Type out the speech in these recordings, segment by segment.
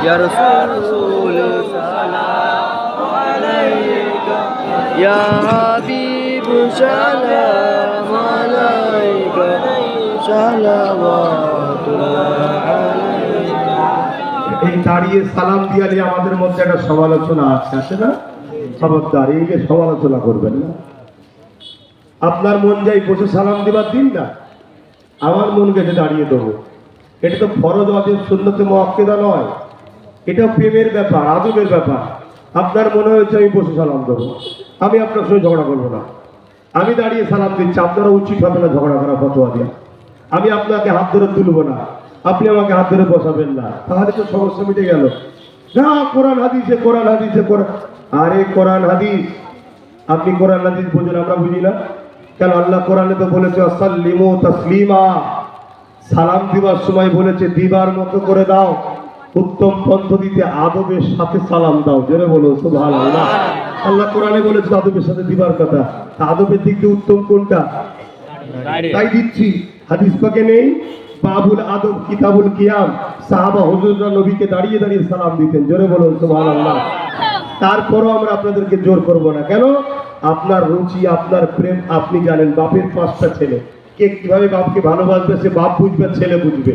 ইয়া রাসূল সালাম আলাইকা, ইয়া হাবিব সালাম আলাইকা, সালাওয়াতুল্লাহ আলাইকা। এই দাঁড়িয়ে সালাম দিয়ালে আমাদের মধ্যে একটা সমালোচনা আছে না? খবরদার এই যে সমালোচনা করবেন না। আপনার মন যাই বসে সালাম দিবার দিন না, আমার মন গেছে দাঁড়িয়ে দেবো। এটা তো ফরজ ওয়াজিব সুন্নতে মুআক্কাদা নয়, এটা প্রেমের ব্যাপার, আদবের ব্যাপার। আপনার মনে হয়েছে আমি বসে সালাম দেবো, আমি আপনার সঙ্গে ঝগড়া করবো না। আমি দাঁড়িয়ে সালাম দিচ্ছি, আপনারা উচিত হবে না ঝগড়া করা ফতোয়া দিয়া। আমি আপনাকে হাত ধরে তুলবো না, আপনি আমাকে হাত ধরে বসাবেন না, তাহলে তো সমস্যা মিটে গেল। না কোরআন হাদিসে, কোরআন হাদিসে, কোরআন। আরে কোরআন হাদিস, আপনি কোরআন হাদিস বুঝুন, আমরা বুঝি না কেন? আল্লাহ কোরআনে তো বলেছে আসাল্লিমু তাসলিমা, সালাম দিবার সময় বলেছে দিবার মতো করে দাও, উত্তম পদ্ধতিতে আদবের সাথে সালাম দাও। জোরে বলো সুবহানাল্লাহ। আল্লাহ কোরআনে বলেছে আদবের সাথে দিবার কথা, আদবের দিক দিয়ে উত্তম কোনটা? তাই দিচ্ছি। হাদিস পাকে নেই বাবুল আদব কিতাবুল কিয়াম, সাহাবা হুজুররা নবীকে দাঁড়িয়ে দাঁড়িয়ে সালাম দিতেন। জোরে বলুন সুবহানাল্লাহ। তারপরও আমরা আপনাদেরকে জোর করব না। কেন? আপনার রুচি, আপনার প্রেম আপনি জানেন। বাপের 5টা ছেলে, কে কিভাবে বাপকে ভালোবাসবে সে বাপ বুঝবে, ছেলে বুঝবে।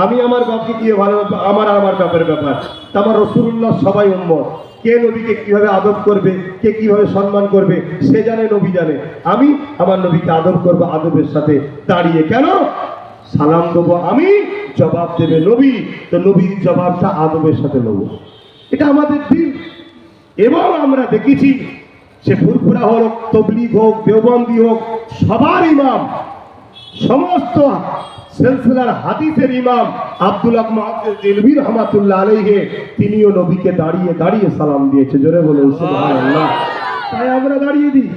আমি আমার বাপকে কিভাবে ভালোবাসবো আমার বাপের ব্যাপার। তা আমার রাসূলুল্লাহ সবাই উম্মত, কে নবীকে কিভাবে আদব করবে, কে কিভাবে সম্মান করবে সে জানে, নবী জানে। আমি আমার নবীকে আদব করবো আদবের সাথে দাঁড়িয়ে। কেন? সালাম দেবো আমি, জবাব দেবে নবী, তো নবীর জবাবটা আদবের সাথে নেব। এটা আমাদের দিন। এবং আমরা দেখেছি সে ফুরফুরা হোক, তবলিগ হোক, দেওবন্দি হোক, সবার ইমাম, সমস্ত সিলসিলার হাদিসের ইমাম আব্দুল্লাহ মুহাদ্দিস দেলভী রহমাতুল্লাহ আলাইহি, তিনিও নবীকে দাঁড়িয়ে দাঁড়িয়ে সালাম দিয়েছে। জোরে বলুন সুবহানাল্লাহ। তাই আমরা দাঁড়িয়ে দিই,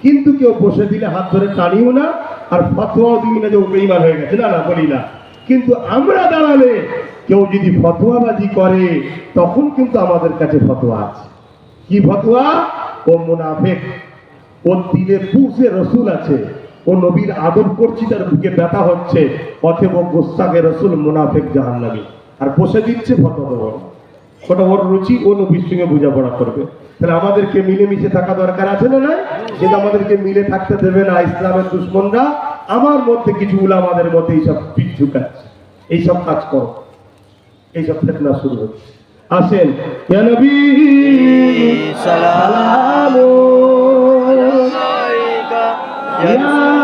কিন্তু কেউ বসে দিলে হাত ধরে টানিও না, আর ফতোয়াও দিই না যে ও বেঈমান হয়ে গেছে, না না বলি না। কিন্তু আমরা দাঁড়ালে কেউ যদি ফতোয়াবাজি করে তখন কিন্তু আমাদের কাছে ফতোয়া আছে। কি ফতোয়া? ও মুনাফিক, ওর দিলে পুষে রসুল আছে, ও নবীর আদব করছি, তার বুকে ব্যথা হচ্ছে, অথবা গোস্তাকে রসুল, মুনাফিক জাহান্নামী। আর বসে দিচ্ছে ফতোয়া দেবো, ওটা ওর রুচি, ও নবীর সঙ্গে বোঝাপড়া করবে। তাহলে আমাদেরকে মিলেমিশে থাকা দরকার আছে না? নয়, যেটা আমাদেরকে মিলে থাকতে দেবে না ইসলামের দুশ্মনরা। আমার মধ্যে কিছু উলামাদের মধ্যে এইসব পিঠ ঝুঁকাচ্ছে, এইসব কাজ করো, এইসব ফিতনা শুরু হচ্ছে। আসেন, ইয়া নবী সালামু আলাইকা, ইয়া